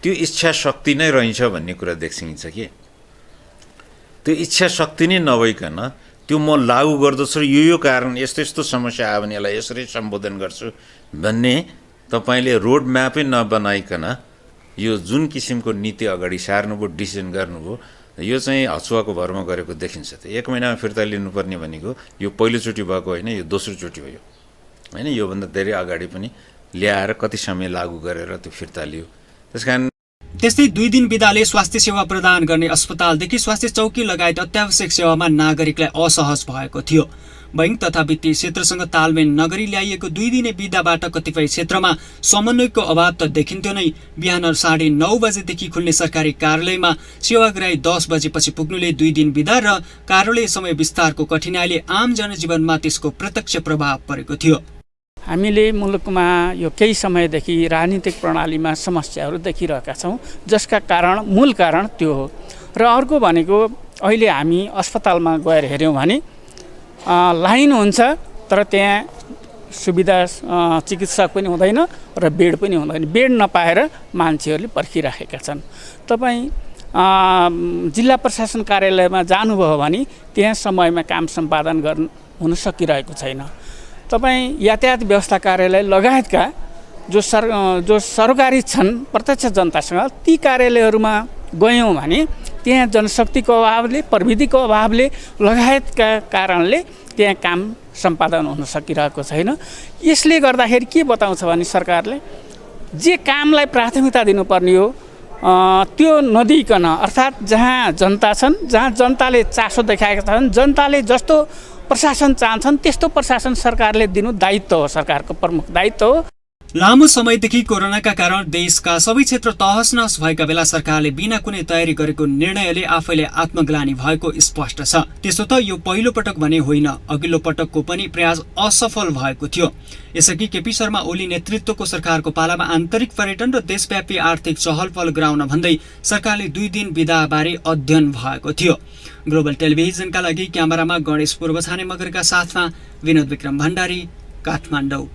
त्यो इच्छा शक्ति नै रहन्छ भन्ने कुरा देखिन्छ कि त्यो इच्छा शक्ति नै नभइकन त्यो म लागू गर्दछु र यो कारण यस्तो यस्तो समस्या आयो भने यसलाई यसरी सम्बोधन गर्छु भन्ने तपाईँले रोड म्यापै नबनाइकन यो जुन किसिमको नीति अगाडि सार्नुभयो डिसिजन गर्नुभयो यो चाहिँ हचुवाको भरमा गरेको देखिन्छ। त 1 महिनामा फिर्ता लिनुपर्ने भनेको यो पहिलोचोटि भएको होइन, यो दोस्रोचोटि हो होइन। योभन्दा धेरै अगाडि पनि ल्याएर कति समय लागू गरेर त्यो फिर्ता लियो। त्यसकारण त्यस्तै 2 दिन बिदाले स्वास्थ्य सेवा प्रदान गर्ने अस्पतालदेखि स्वास्थ्य चौकी लगायत अत्यावश्यक सेवामा नागरिकलाई असहज भएको थियो। बैंक तथा वित्तीय क्षेत्रसँग तालमेल नगरी ल्याइएको 2 दिने बिदाबाट कतिपय क्षेत्रमा समन्वयको अभाव त देखिन्थ्यो नै। बिहान 9:30 बजेदेखि खुल्ने सरकारी कार्यालयमा सेवाग्राही 10 बजेपछि पुग्नुले 2 दिन बिदा र कार्यालय समय विस्तारको कठिनाइले आम जनजीवनमा त्यसको प्रत्यक्ष प्रभाव परेको थियो। हामीले मुलुकमा यो केही समयदेखि राजनीतिक प्रणालीमा समस्याहरू देखिरहेका छौँ, जसका मूल कारण त्यो हो। र अर्को भनेको अहिले हामी अस्पतालमा गएर हेऱ्यौँ भने लाइन हुन्छ तर त्यहाँ सुविधा चिकित्सक पनि हुँदैन र बेड पनि हुँदैन। बेड नपाएर मान्छेहरूले पर्खिराखेका छन्। तपाईँ जिल्ला प्रशासन कार्यालयमा जानुभयो भने त्यहाँ समयमा काम सम्पादन हुन सकिरहेको छैन। तपाईँ यातायात व्यवस्था कार्यालय लगायतका जो सरकारी छन् प्रत्यक्ष जनतासँग, ती कार्यालयहरूमा गयौँ भने त्यहाँ जनशक्तिको अभावले, प्रविधिको अभावले लगायतका कारणले त्यहाँ काम सम्पादन हुन सकिरहेको छैन। यसले गर्दाखेरि के बताउँछ भने सरकारले जे कामलाई प्राथमिकता दिनुपर्ने हो त्यो नदिइकन, अर्थात् जहाँ जनता छन्, जहाँ जनताले चासो देखाएका छन्, जनताले जस्तो प्रशासन चाहन्छन् त्यस्तो प्रशासन सरकारले दिनु दायित्व हो, सरकारको प्रमुख दायित्व हो। लामो समयदेखि कोरोनाका कारण देशका सबै क्षेत्र तहस-नहस भएका बेला सरकारले बिना कुनै तयारी गरेको निर्णयले आफैले आत्मग्लानी भएको स्पष्ट छ। त्यसो त यो पहिलो पटक भने होइन, अघिल्लो पटकको पनि प्रयास असफल भएको थियो। यसअघि केपी शर्मा ओली नेतृत्वको सरकारको पालामा आन्तरिक पर्यटन र देशव्यापी आर्थिक चहलपहल गराउन भन्दै सरकारले 2 दिन बिदाबारे अध्ययन भएको थियो। ग्लोबल टेलिभिजनका लागि क्यामेरामा गणेश पूर्वछाने मगरका साथमा विनोद विक्रम भण्डारी, काठमाडौँ।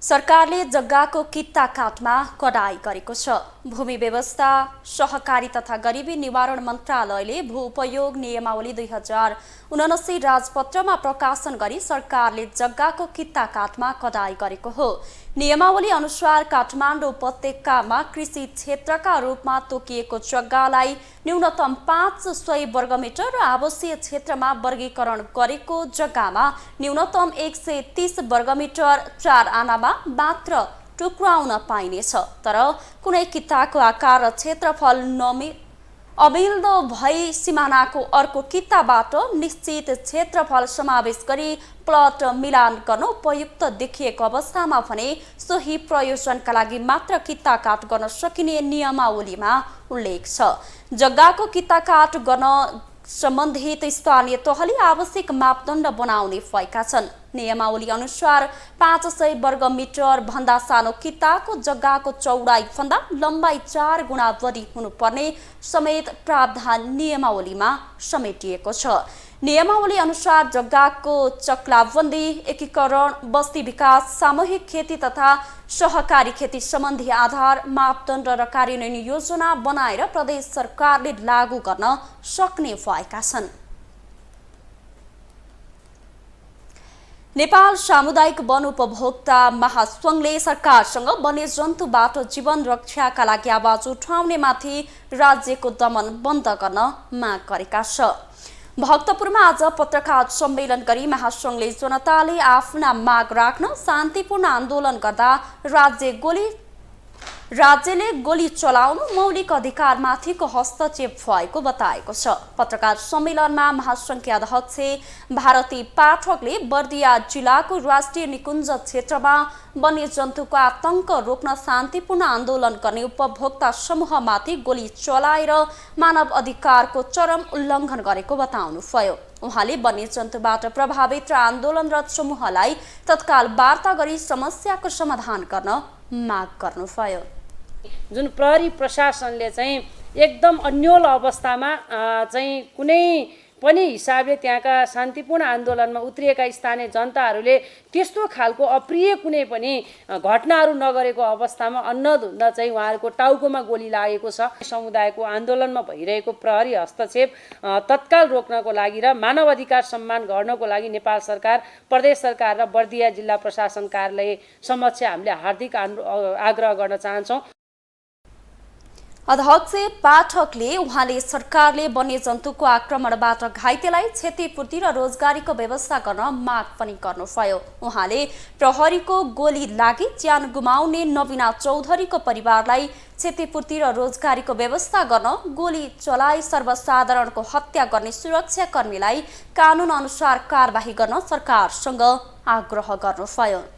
सरकारले जग्गाको कित्ता काटमा कडाई गरेको छ। भूमि व्यवस्था, सहकारी तथा गरिबी निवारण मन्त्रालयले भू उपयोग नियमावली 2079 राजपत्रमा प्रकाशन गरी सरकारले जग्गाको कित्ता काटमा कडाई गरेको हो। नियमावली अनुसार काठमाडौँ उपत्यकामा कृषि क्षेत्रका रूपमा तोकिएको जग्गालाई न्यूनतम 500 वर्गमिटर र आवासीय क्षेत्रमा वर्गीकरण गरेको जग्गामा न्यूनतम 130 वर्गमिटर 4 आनामा मात्र टुक्राउन पाइनेछ। तर कुनै कित्ताको आकार र क्षेत्रफल अमिल्दो भई सिमानाको अर्को कित्ताबाट निश्चित क्षेत्रफल समावेश गरी प्लट मिलान गर्न उपयुक्त देखिएको अवस्थामा भने सोही प्रयोजनका लागि मात्र कित्ता काट गर्न सकिने नियमावलीमा उल्लेख छ। जग्गाको कित्ता काट गर्न सम्बन्धित स्थानीय तहले आवश्यक मापदण्ड बनाउने भएका छन्। नियमावली अनुसार 500 वर्गमिटर भन्दा सानो कित्ताको जग्गाको चौडाइ भन्दा लम्बाइ 4 गुणा बढी हुनुपर्ने समेत प्रावधान नियमावलीमा समेटिएको छ। नियमावली अनुसार जग्गाको चक्लाबन्दी, एकीकरण, बस्ती विकास, सामूहिक खेती तथा सहकारी खेती सम्बन्धी आधार, मापदण्ड र कार्यान्वयन योजना बनाएर प्रदेश सरकारले लागू गर्न सक्ने भएका छन्। नेपाल सामुदायिक वन उपभोक्ता महासंघले सरकारसँग वन्यजन्तुबाट जीवन रक्षाका लागि आवाज उठाउनेमाथि राज्यको दमन बन्द गर्न माग गरेका छ। भक्तपुरमा आज पत्रकार सम्मेलन गरी महासंघले जनताले आफ्ना माग राख्न शान्तिपूर्ण आन्दोलन गर्दा राज्यले गोली चलाउनु मौलिक अधिकारमाथिको हस्तक्षेप भएको बताएको छ। पत्रकार सम्मेलनमा महासंघकी अध्यक्ष भारती पाठकले बर्दिया जिल्लाको राष्ट्रिय निकुञ्ज क्षेत्रमा वन्यजन्तुको आतंक रोक्न शान्तिपूर्ण आन्दोलन गर्ने उपभोक्ता समूहमाथि गोली चलाएर मानव अधिकारको चरम उल्लङ्घन गरेको बताउनुभयो। उहाँले वन्यजन्तुबाट प्रभावित र आन्दोलनरत समूहलाई तत्काल वार्ता गरी समस्याको समाधान गर्न माग गर्नुभयो। जुन प्रहरी प्रशासनले चाहिँ एकदम अन्योल अवस्थामा चाहिँ कुनै पनि हिसाबले त्यहाँका शान्तिपूर्ण आन्दोलनमा उत्रिएका स्थानीय जनताहरूले त्यस्तो खालको अप्रिय कुनै पनि घटनाहरू नगरेको अवस्थामा अन्नधुन्द चाहिँ उहाँहरूको टाउकोमा गोली लागेको छ। समुदायको आन्दोलनमा भइरहेको प्रहरी हस्तक्षेप तत्काल रोक्नको लागि र मानव अधिकार सम्मान गर्नको लागि नेपाल सरकार, प्रदेश सरकार र बर्दिया जिल्ला प्रशासन कार्यालय समक्ष हामीले हार्दिक आग्रह गर्न चाहन्छौँ। अध्यक्ष पाठकले उहाँले सरकारले वन्यजन्तुको आक्रमणबाट घाइतेलाई क्षतिपूर्ति र रोजगारीको व्यवस्था गर्न माग पनि गर्नुभयो। उहाँले प्रहरीको गोली लागि ज्यान गुमाउने नवीना चौधरीको परिवारलाई क्षतिपूर्ति र रोजगारीको व्यवस्था गर्न, गोली चलाई सर्वसाधारणको हत्या गर्ने सुरक्षाकर्मीलाई कानुन अनुसार कारबाही गर्न सरकारसँग आग्रह गर्नुभयो।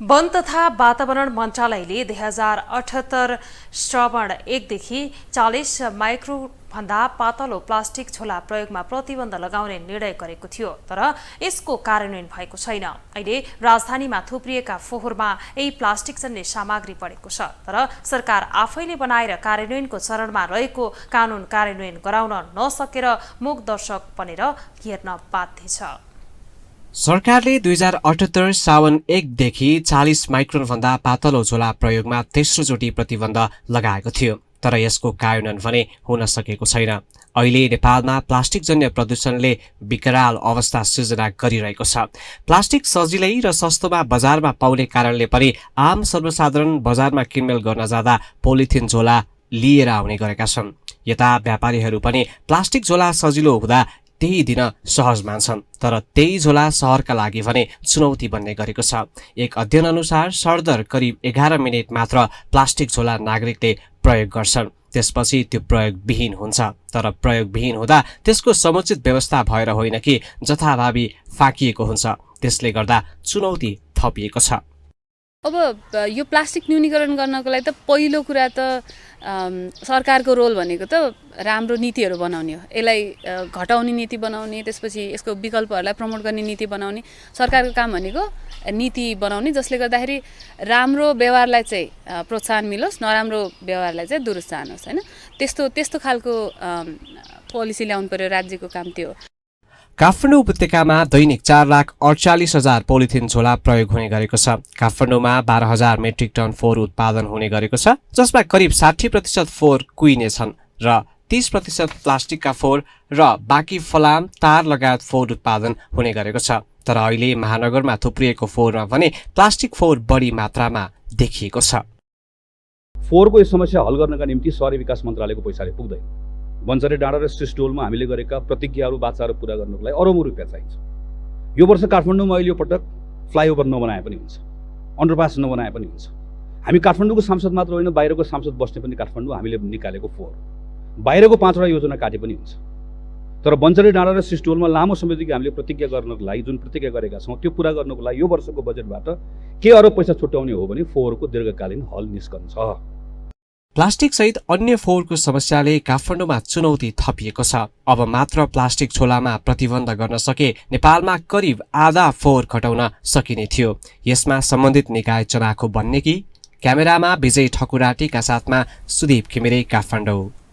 वन तथा वातावरण मन्त्रालयले 2078 श्रावण 1 देखि 40 माइक्रोभन्दा पातलो प्लास्टिक झोला प्रयोगमा प्रतिबन्ध लगाउने निर्णय गरेको थियो, तर यसको कार्यान्वयन भएको छैन। अहिले राजधानीमा थुप्रिएका फोहोरमा यही प्लास्टिक जन्य सामग्री बढेको छ, तर सरकार आफैले बनाएर कार्यान्वयनको चरणमा रहेको कानुन कार्यान्वयन गराउन नसकेर मूक दर्शक बनेर हेर्न बाध्य छ। सरकारले 2078 साउन 1 देखि 40 माइक्रोनभन्दा पातलो झोला प्रयोगमा तेस्रोचोटि प्रतिबन्ध लगाएको थियो, तर यसको कार्यान्वयन भने हुन सकेको छैन। अहिले नेपालमा प्लास्टिकजन्य प्रदूषणले विकराल अवस्था सृजना गरिरहेको छ। प्लास्टिक सजिलै र सस्तोमा बजारमा पाउने कारणले पनि आम सर्वसाधारण बजारमा किनमेल गर्न जाँदा पोलिथिन झोला लिएर आउने गरेका छन्। यता व्यापारीहरू पनि प्लास्टिक झोला सजिलो हुँदा त्यही दिन सहज मान्छन्, तर त्यही झोला शहरका लागि भने चुनौती बन्ने गरेको छ। एक अध्ययन अनुसार सरदर करिब 11 मिनेट मात्र प्लास्टिक झोला नागरिकले प्रयोग गर्छन्, त्यसपछि त्यो प्रयोगविहीन हुन्छ। तर प्रयोगविहीन हुँदा त्यसको समुचित व्यवस्था भएर होइन कि जथाभावी फाकिएको हुन्छ, त्यसले गर्दा चुनौती थपिएको छ। अब यो प्लास्टिक न्यूनीकरण गर्नको लागि त पहिलो कुरा त सरकारको रोल भनेको त राम्रो नीतिहरू बनाउने हो। यसलाई घटाउने नीति बनाउने, त्यसपछि यसको विकल्पहरूलाई प्रमोट गर्ने नीति बनाउने। सरकारको काम भनेको नीति बनाउने जसले गर्दाखेरि राम्रो व्यवहारलाई चाहिँ प्रोत्साहन मिलोस्, नराम्रो व्यवहारलाई चाहिँ दुरुत्साहन होस्, होइन? त्यस्तो खालको पोलिसी ल्याउनु पर्यो। राज्यको काम त्यो हो। काठमाडौँ उपत्यकामा दैनिक 4,48,000 पोलिथिन झोला प्रयोग हुने गरेको छ। काठमाडौँमा 12,000 मेट्रिक टन फोहोर उत्पादन हुने गरेको छ, जसमा करिब 60% फोहोर कुहिने छन् र 30% प्लास्टिकका फोहोर र बाँकी फलाम, तार लगायत फोहोर उत्पादन हुने गरेको छ। तर अहिले महानगरमा थुप्रिएको फोहोरमा भने प्लास्टिक फोहोर बढी मात्रामा देखिएको छ। फोहोरको यो समस्या हल गर्नका निम्ति शहरी विकास मन्त्रालयको पैसाले पुग्दैन। बन्चरे डाँडा र सिस्टोलमा हामीले गरेका प्रतिज्ञाहरू बाचाहरू पुरा गर्नको लागि अरबौं रुपियाँ चाहिन्छ। यो वर्ष काठमाडौँमा अहिले यो पटक फ्लाइओभर नबनाए पनि हुन्छ, अन्डरपास नबनाए पनि हुन्छ। हामी काठमाडौँको सांसद मात्र होइन, बाहिरको सांसद बस्ने पनि काठमाडौँ हामीले निकालेको फोहोर, बाहिरको 5वटा योजना काटे पनि हुन्छ। तर बन्चरे डाँडा र सिस्टोलमा लामो समयदेखि हामीले प्रतिज्ञा गर्नको लागि जुन प्रतिज्ञा गरेका छौँ त्यो पुरा गर्नको लागि यो वर्षको बजेटबाट के अरब पैसा छुट्याउने हो भने फोहोरको दीर्घकालीन हल निस्कन्छ। प्लास्टिक सहित अन्य फोहोरको समस्याले काठमाडौँमा चुनौती थपिएको छ। अब मात्र प्लास्टिक झोलामा प्रतिबन्ध गर्न सके नेपालमा करिब आधा फोहोर घटाउन सकिने थियो। यसमा सम्बन्धित निकाय चनाखो बन्ने कि? क्यामेरामा विजय ठकुराटीका साथमा सुदीप घिमिरे, काठमाडौँ।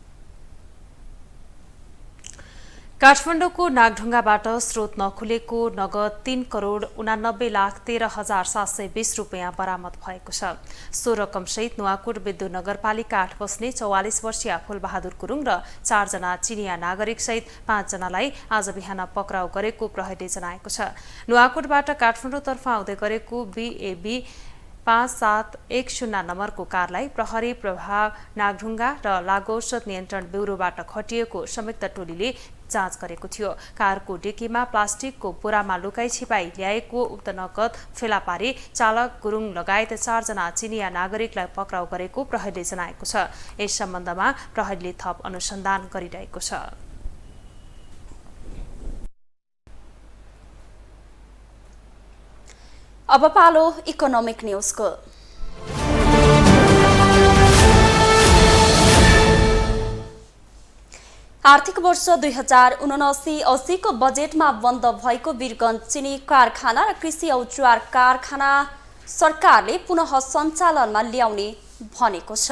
काठमाडौँको नागढुङ्गाबाट स्रोत नखुलेको नगद 3,89,13,720 रुपियाँ बरामद भएको छ। सो रकमसहित नुवाकोट विद्युत नगरपालिका 8 बस्ने 44 वर्षीय फूलबहादुर गुरुङ र 4 जना चिनिया नागरिकसहित 5 जनालाई आज बिहान पक्राउ गरेको प्रहरीले जनाएको छ। नुवाकोटबाट काठमाडौँतर्फ आउँदै गरेको BAB 5710 नम्बरको कारलाई प्रहरी प्रभाग नागढुङ्गा र लागौषध नियन्त्रण ब्युरोबाट खटिएको संयुक्त टोलीले जाँच गरेको थियो। कारको डिकीमा प्लास्टिकको बोरामा लुकाई छिपाई ल्याएको उक्त नगद फेला पारी चालक गुरुङ लगायत 4 जना चिनिया नागरिकलाई पक्राउ गरेको प्रहरीले जनाएको छ। यस सम्बन्धमा प्रहरीले थप अनुसन्धान गरिरहेको छ। अब पालो इकोनोमिक न्यूजको। आर्थिक वर्ष 2079-80 को बजेटमा बन्द भएको वीरगञ्ज चिनी कारखाना र कृषि औजार कारखाना सरकारले पुनः सञ्चालनमा ल्याउने भनेको छ।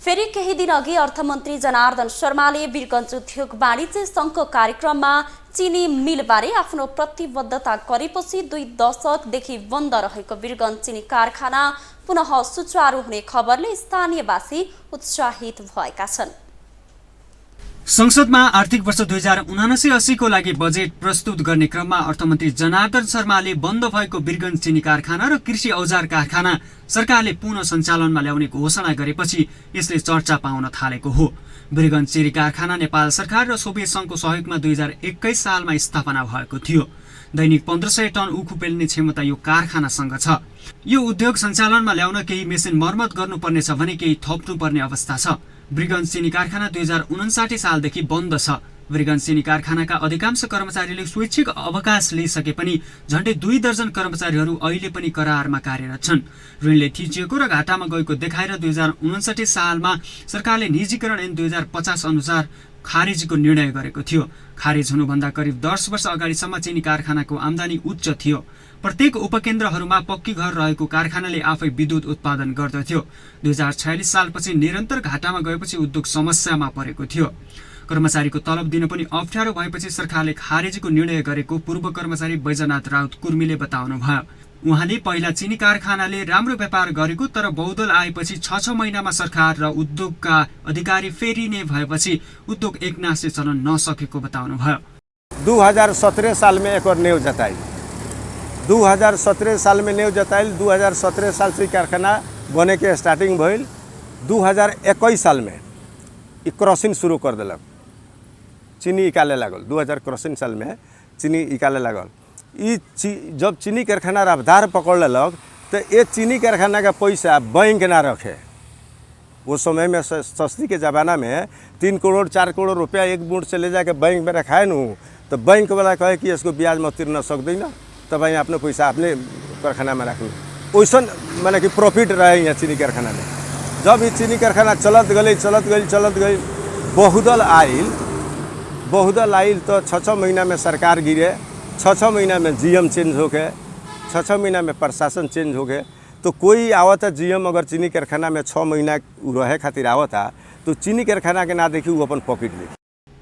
फेरि केही दिन अघि अर्थमन्त्री जनार्दन शर्माले वीरगञ्ज उद्योग वाणिज्य सङ्घको कार्यक्रममा चिनी मिलबारे आफ्नो प्रतिबद्धता गरेपछि 2 दशकदेखि बन्द रहेको वीरगञ्ज चिनी कारखाना पुनः सुचारू हुने खबरले स्थानीयवासी उत्साहित भएका छन्। संसदमा आर्थिक वर्ष 2079-80 को लागि बजेट प्रस्तुत गर्ने क्रममा अर्थमन्त्री जनार्दन शर्माले बन्द भएको वीरगञ्ज चिनी कारखाना र कृषि औजार कारखाना सरकारले पुनः सञ्चालनमा ल्याउने घोषणा गरेपछि यसले चर्चा पाउन थालेको हो। वीरगञ्ज चिनी कारखाना नेपाल सरकार र सोभियत सङ्घको सहयोगमा 2021 सालमा स्थापना भएको थियो। दैनिक 1500 टन उखु पेल्ने क्षमता यो कारखानासँग छ। यो उद्योग सञ्चालनमा ल्याउन केही मेसिन मर्मत गर्नुपर्नेछ भने केही थप्नुपर्ने अवस्था छ। वीरगञ्ज चिनी कारखाना 2059 सालदेखि बन्द छ। वीरगञ्ज चिनी कारखानाका अधिकांश कर्मचारीले स्वैच्छिक अवकाश लिइसके पनि झण्डै 2 दर्जन कर्मचारीहरू अहिले पनि करारमा कार्यरत छन्। ऋणले थिचिएको र घाटामा गएको देखाएर 2059 सालमा सरकारले निजीकरण ऐन 2050 अनुसार खारेजीको निर्णय गरेको थियो। खारेज हुनुभन्दा करिब 10 वर्ष अगाडिसम्म चिनी कारखानाको आम्दानी उच्च थियो। प्रत्येक उपकेन्द्रहरूमा पक्की घर रहेको कारखानाले आफै विद्युत उत्पादन गर्दथ्यो। 2046 सालपछि निरन्तर घाटामा गएपछि उद्योग समस्यामा परेको थियो। कर्मचारीको तलब दिन पनि अप्ठ्यारो भएपछि सरकारले खारेजीको निर्णय गरेको पूर्व कर्मचारी बैजनाथ राउत कुर्मीले बताउनुभयो। उहाँले पहिला चिनी कारखानाले राम्रो व्यापार गरेको तर बहुदल आएपछि 6 महिनामा सरकार र उद्योगका अधिकारी फेरिने भएपछि उद्योग एकनासले चल्न नसकेको बताउनुभयो। 2017 साल में एक और नींव जताई 2017 साल में नींव जताइल 2017 साल से कारखाना बने के स्टार्टिंग भइल 2021 साल में क्रॉसिंग शुरू कर दिलक चीनी इकाले लागल 2000 क्रॉसिंग साल में चीनी इकाले लागल जब चीनी कारखाना रफ्तार पकड़ लेलक तो ये चीनी कारखाना का पैसा बैंक ना रखे। उस समय में सस्ती के ज़माना में 3 करोड़ 4 करोड़ रुपया एक मुठ से ले जाके बैंक में रखाए नू तो बैंक वाला कहे कि इसको ब्याज में तिर्न सक्दैन तपाईँ आफ्नो पैसा आफ्नै कारखानामा राख्नु। वैसन माने कि प्रॉफिट रहे यहाँ चीनी कारखाना में। जब ये चीनी कारखाना चलत गई बहुदल आइल तो 6 महीना में सरकार गिरे 6 महीना में जीएम चेंज हो गए 6 महीना में प्रशासन चेंज हो गए। तो कोई आवता जीएम अगर चीनी कारखाना में 6 महीना रहे खातिर आवता तो चीनी कारखाना के ना देखी अपन पॉकेट ले।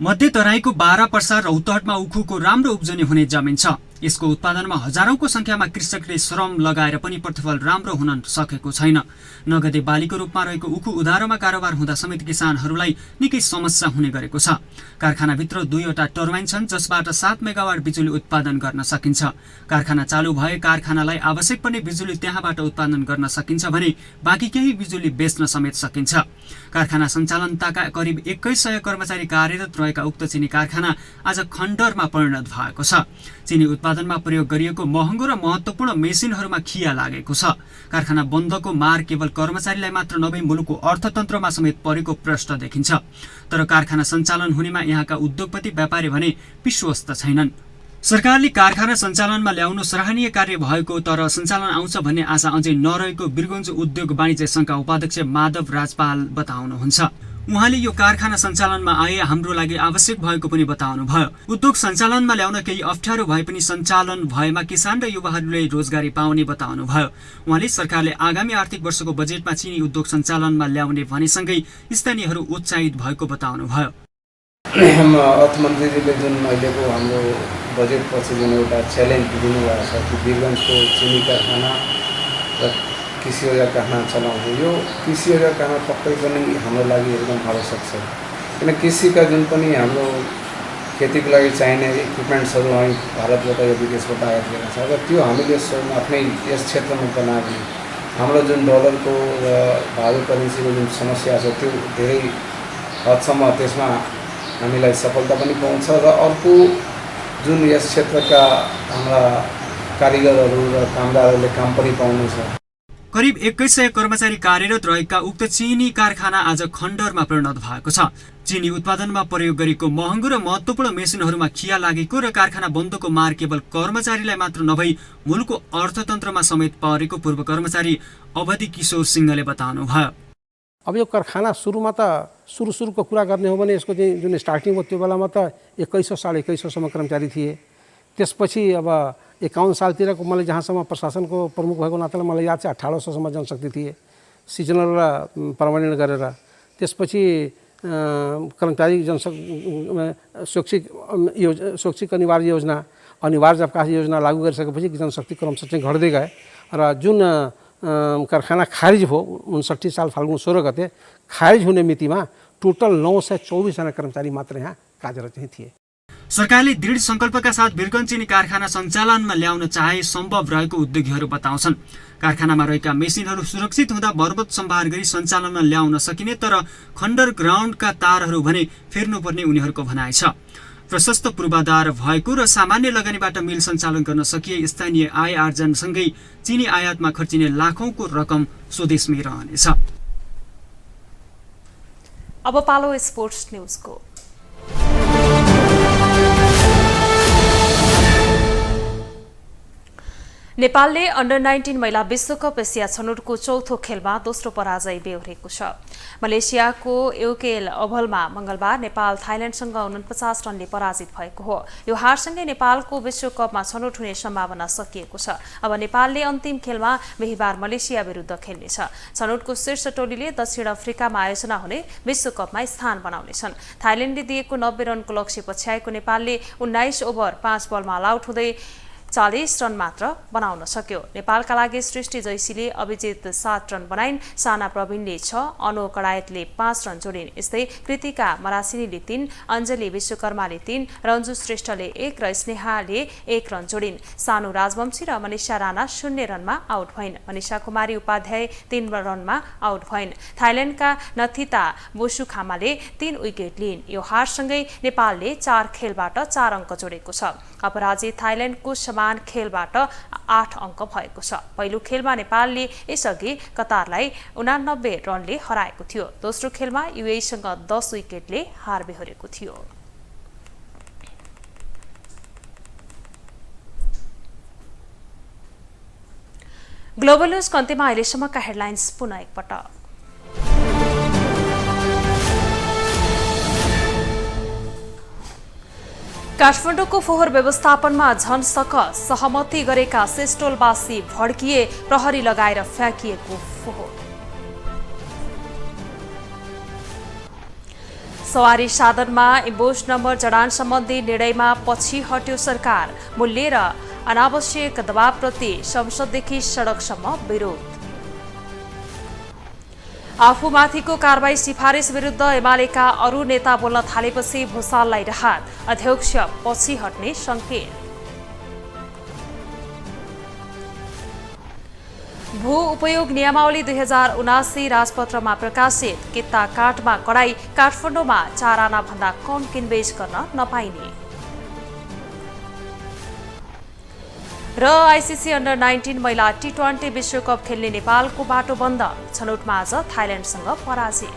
मध्य तराईको 12 पर्सा रौतहटमा उखुको राम्रो उब्जनी हुने जमिन छ। यसको उत्पादनमा हजारौंको संख्यामा कृषकले श्रम लगाएर पनि प्रतिफल राम्रो हुन सकेको छैन। नगदे बालीको रूपमा रहेको उखु उधारोमा कारोबार हुँदा समेत किसानहरूलाई निकै समस्या हुने गरेको छ। कारखानाभित्र 2वटा टर्बाइन छन् जसबाट 7 मेगावाट बिजुली उत्पादन गर्न सकिन्छ। कारखाना चालु भए कारखानालाई आवश्यक पर्ने बिजुली त्यहाँबाट उत्पादन गर्न सकिन्छ भने बाँकी केही बिजुली बेच्न समेत सकिन्छ। कारखाना सञ्चालनताका करिब 2100 कर्मचारी कार्यरत रहेका उक्त चिनी कारखाना आज खण्डरमा परिणत भएको छ। चिनी उत्पादनमा प्रयोग गरिएको महँगो र महत्त्वपूर्ण मेसिनहरूमा खिया लागेको छ। कारखाना बन्दको मार केवल कर्मचारीलाई मात्र नभई मुलुकको अर्थतन्त्रमा समेत परेको प्रश्न देखिन्छ। तर कारखाना सञ्चालन हुनेमा यहाँका उद्योगपति व्यापारी भने विश्वस्त छैनन्। सरकारले कारखाना सञ्चालनमा ल्याउनु सराहनीय कार्य भएको तर सञ्चालन आउँछ भन्ने आशा अझै नरहेको वीरगञ्ज उद्योग वाणिज्य सङ्घका उपाध्यक्ष माधव राजपाल बताउनुहुन्छ। उहाँले यो कारखाना सञ्चालनमा आए हाम्रो लागि आवश्यक भएको पनि बताउनुभयो। उद्योग सञ्चालनमा ल्याउन केही अप्ठ्यारो भए पनि सञ्चालन भएमा किसान र युवाहरूले रोजगारी पाउने बताउनुभयो। उहाँले सरकारले आगामी आर्थिक वर्षको बजेटमा चिनी उद्योग सञ्चालनमा ल्याउने भनेसँगै स्थानीयहरू उत्साहित भएको बताउनुभयो। अर्थमन्त्रीले जुन अहिलेको हाम्रो बजेट पछि जुन एउटा च्यालेन्ज दिनुभएको छ कि वीरगञ्जको चिनी कारखाना र कृषि औजार कारखाना चलाउँछ। यो कृषि औजार कारखाना पक्कै पनि हाम्रो लागि एकदम आवश्यक छ। किन कृषिका जुन पनि हाम्रो खेतीको लागि चाहिने इक्विपमेन्ट्सहरू हामी भारतबाट या विदेशबाट आयात गरेका छ। अगर त्यो हामीले आफ्नै यस क्षेत्रमा बनायो भने हाम्रो जुन डलरको र भावी करेन्सीको जुन समस्या छ त्यो धेरै हदसम्म त्यसमा हामीलाई सफलता पनि पाउँछ र अर्को जुन यस क्षेत्रका हाम्रा कारिगरहरू र कामदारहरूले काम पनि पाउनेछ। करिब 2100 कर्मचारी कार्यरत रहेका उक्त चिनी कारखाना आज खण्डरमा परिणत भएको छ। चिनी उत्पादनमा प्रयोग गरेको महँगो र महत्त्वपूर्ण मेसिनहरूमा खिया लागेको र कारखाना बन्दको मार केवल कर्मचारीलाई मात्र नभई मुलुकको अर्थतन्त्रमा समेत परेको पूर्व कर्मचारी अवधि किशोर सिंहले बताउनुभयो। अब यो कारखाना सुरुमा त सुरुको कुरा गर्ने हो भने यसको चाहिँ जुन स्टार्टिङ भयो त्यो बेलामा त 2100 साढे 2100सम्म कर्मचारी थिए। त्यसपछि अब 51 सालतिरको मैले जहाँसम्म प्रशासनको प्रमुख भएको नाताले मलाई याद छ 1800सम्म जनशक्ति थिए। सिजनल र पर्मानेन्ट गरेर त्यसपछि कर्मचारी शैक्षिक अनिवार्य योजना अनिवार्य अवकाश योजना लागू गरिसकेपछि जनशक्ति क्रमशः चाहिँ घट्दै गए र जुन कारखाना खारिज भयो 59 साल फाल्गुन 16 गते खारिज हुने मितिमा टोटल 924 जना कर्मचारी मात्र यहाँ कार्यरत चाहिँ थिए। सरकारले दृढ संकल्पका साथ वीरगञ्ज चिनी कारखाना सञ्चालनमा ल्याउन चाहे सम्भव रहेको उद्योगीहरू बताउँछन्। कारखानामा रहेका मेसिनहरू सुरक्षित हुँदा मर्मत सम्भार गरी सञ्चालनमा ल्याउन सकिने, तर खण्डरग्राउन्डका तारहरू भने फेर्नुपर्ने उनीहरूको भनाइ छ। प्रशस्त पूर्वाधार भएको र सामान्य लगानीबाट मिल सञ्चालन गर्न सकिए स्थानीय आय आर्जनसँगै चिनी आयातमा खर्चिने लाखौंको रकम स्वदेशमै रहनेछ। अब पालो स्पोर्ट्स न्यूजको। नेपालले अन्डर 19 महिला विश्वकप एसिया छनौटको चौथो खेलमा दोस्रो पराजय बेहोरेको छ। मलेसियाको युकेएल ओभलमा मंगलबार नेपाल थाइल्याण्डसँग 49 रनले पराजित भएको हो। यो हारसँगै नेपालको विश्वकपमा छनौट हुने सम्भावना सकिएको छ। अब नेपालले अन्तिम खेलमा बिहीबार मलेसिया विरुद्ध खेल्नेछ। छनौटको शीर्ष टोलीले दक्षिण अफ्रिकामा आयोजना हुने विश्वकपमा स्थान बनाउनेछन्। थाइल्याण्डले दिएको 90 रनको लक्ष्य पछ्याएको नेपालले 19 ओभर 5 बलमा आउट हुँदै 40 रन मात्र बनाउन सक्यो। नेपालका लागि सृष्टि जैसीले अभिजित 7 रन बनाइन्, साना प्रवीणले 6, अनु कडायतले 5 रन जोडिन्। यस्तै कृतिका मरासिनीले 3, अञ्जली विश्वकर्माले 3, रञ्जु श्रेष्ठले 1 र स्नेहाले 1 रन जोडिन्। सानु राजवंशी र मनिषा राणा 0 रनमा आउट भइन्। मनिषा कुमारी उपाध्याय 3 रनमा आउट भइन्। थाइल्याण्डका नथिता बोसुखामाले 3 विकेट लिइन्। यो हारसँगै नेपालले 4 खेलबाट 4 अङ्क जोडेको छ। अपराजित थाइल्याण्डको समान खेलबाट 8 अङ्क भएको छ। पहिलो खेलमा नेपालले यसअघि कतारलाई 89 रनले हराएको थियो। दोस्रो खेलमा युएईसँग 10 विकेटले हार बेहोरेको थियो। ग्लोबल न्यूज अन्त्यमा अहिलेसम्मका हेडलाइन्स पुनः एकपटक। काठमाडौँको फोहोर व्यवस्थापनमा झन्सक सहमति गरेका सेस्टोलवासी भड्किए, प्रहरी लगाएर फ्याँकिएको फोहोर। सवारी साधनमा इम्बोस नम्बर जडान सम्बन्धी निर्णयमा पछि हट्यो सरकार। मूल्य र अनावश्यक दबावप्रति संसददेखि सडकसम्म विरोध। आफूमाथिको कारबाही सिफारिस विरुद्ध एमालेका अरू नेता बोल्न थालेपछि भुसाललाई राहत, अध्यक्ष पछि हट्ने संकेत। भू उपयोग नियमावली 2079 राजपत्रमा प्रकाशित, कित्ता काठमा कडाई, काठमाडौँमा 4 आना भन्दा कम किनबेच गर्न नपाइने। र आइसिसी अन्डर 19 महिला T20 विश्वकप खेल्ने नेपालको बाटो बन्द, छनौटमा आज थाइल्याण्डसँग पराजित।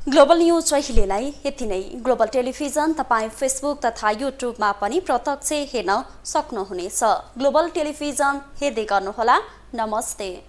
ग्लोबल न्यूज अहिलेलाई यति नै। ग्लोबल टेलिभिजन तपाईँ फेसबुक तथा युट्युबमा पनि प्रत्यक्ष हेर्न सक्नुहुनेछ। ग्लोबल टेलिभिजन हेर्दै गर्नुहोला। नमस्ते।